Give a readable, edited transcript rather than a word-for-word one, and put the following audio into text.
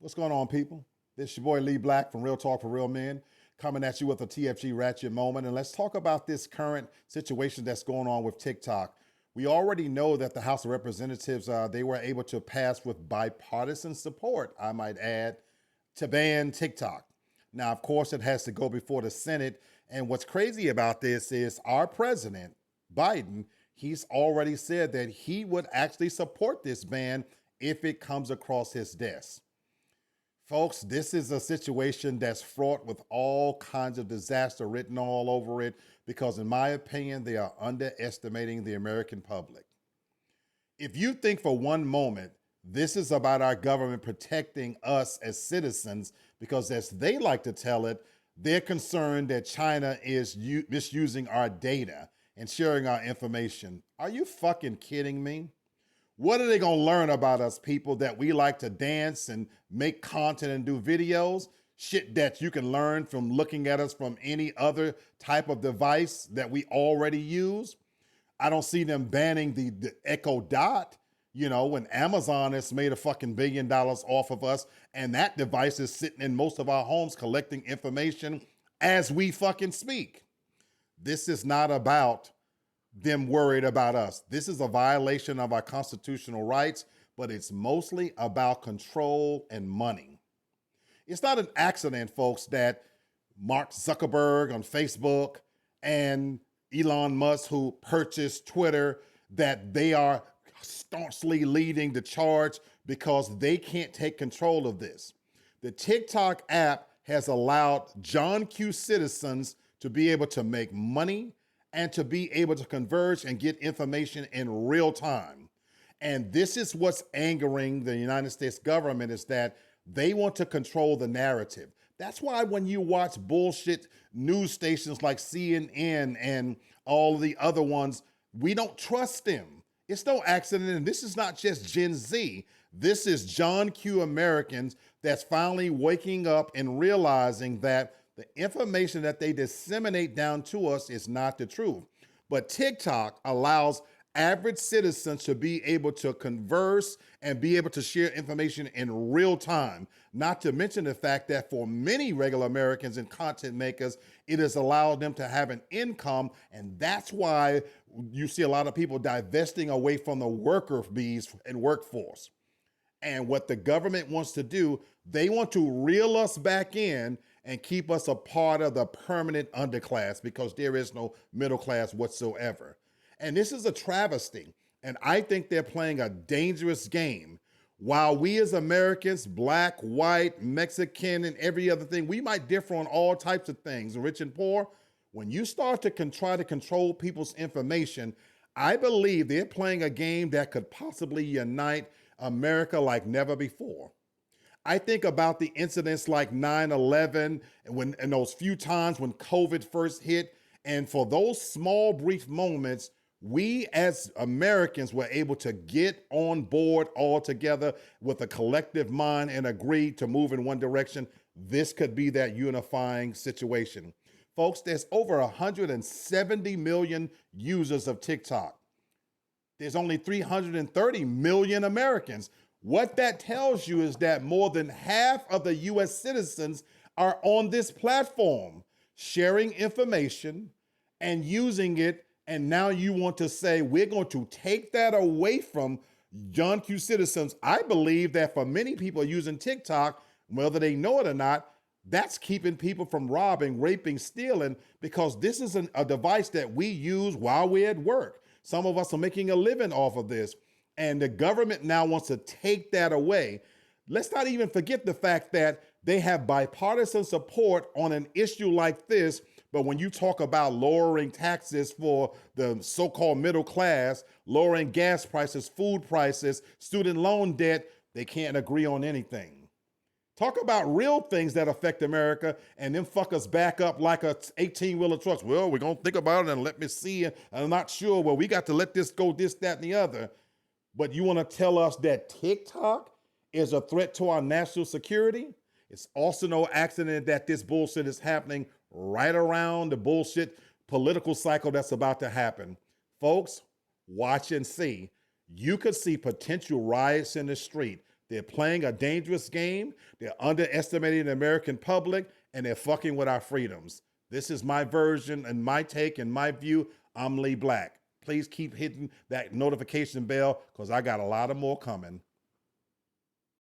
What's going on, people? This is your boy Lee Black from Real Talk for Real Men, coming at you with a TFG Ratchet moment. And let's talk about this current situation that's going on with TikTok. We already know that the House of Representatives, they were able to pass with bipartisan support, I might add, to ban TikTok. Now, of course, it has to go before the Senate. And what's crazy about this is our president, Biden, he's already said that he would actually support this ban if it comes across his desk. Folks, this is a situation that's fraught with all kinds of disaster written all over it because, in my opinion, they are underestimating the American public. If you think for one moment this is about our government protecting us as citizens, because as they like to tell it, they're concerned that China is misusing our data and sharing our information. Are you fucking kidding me? What are they going to learn about us, people, that we like to dance and make content and do videos? Shit that you can learn from looking at us from any other type of device that we already use. I don't see them banning the Echo Dot, when Amazon has made a fucking $1 billion off of us, and that device is sitting in most of our homes collecting information as we fucking speak. This is not about them worried about us. This is a violation of our constitutional rights, but it's mostly about control and money. It's not an accident, folks, that Mark Zuckerberg on Facebook and Elon Musk, who purchased Twitter, that they are staunchly leading the charge because they can't take control of this. The TikTok app has allowed John Q citizens to be able to make money and to be able to converge and get information in real time. And this is what's angering the United States government, is that they want to control the narrative. That's why when you watch bullshit news stations like CNN and all the other ones, we don't trust them. It's no accident, and this is not just Gen Z. This is John Q Americans that's finally waking up and realizing that the information that they disseminate down to us is not the truth. But TikTok allows average citizens to be able to converse and be able to share information in real time. Not to mention the fact that for many regular Americans and content makers, it has allowed them to have an income. And that's why you see a lot of people divesting away from the worker bees and workforce. And what the government wants to do, they want to reel us back in and keep us a part of the permanent underclass, because there is no middle class whatsoever. And this is a travesty. And I think they're playing a dangerous game. While we as Americans, black, white, Mexican, and every other thing, we might differ on all types of things, rich and poor. When you start to try to control people's information, I believe they're playing a game that could possibly unite America like never before. I think about the incidents like 9/11 and those few times when COVID first hit. And for those small, brief moments, we as Americans were able to get on board all together with a collective mind and agree to move in one direction. This could be that unifying situation. Folks, there's over 170 million users of TikTok. There's only 330 million Americans. What that tells you is that more than half of the US citizens are on this platform, sharing information and using it. And now you want to say we're going to take that away from John Q citizens. I believe that for many people using TikTok, whether they know it or not, that's keeping people from robbing, raping, stealing, because this is a device that we use while we're at work. Some of us are making a living off of this. And the government now wants to take that away. Let's not even forget the fact that they have bipartisan support on an issue like this. But when you talk about lowering taxes for the so-called middle class, lowering gas prices, food prices, student loan debt, they can't agree on anything. Talk about real things that affect America, and then fuck us back up like a 18-wheeler trucks. Well, we're going to think about it and let me see. I'm not sure. Well, we got to let this go, this, that, and the other. But you want to tell us that TikTok is a threat to our national security? It's also no accident that this bullshit is happening right around the bullshit political cycle that's about to happen. Folks, watch and see. You could see potential riots in the street. They're playing a dangerous game. They're underestimating the American public, and they're fucking with our freedoms. This is my version and my take and my view. I'm Lee Black. Please keep hitting that notification bell because I got a lot of more coming.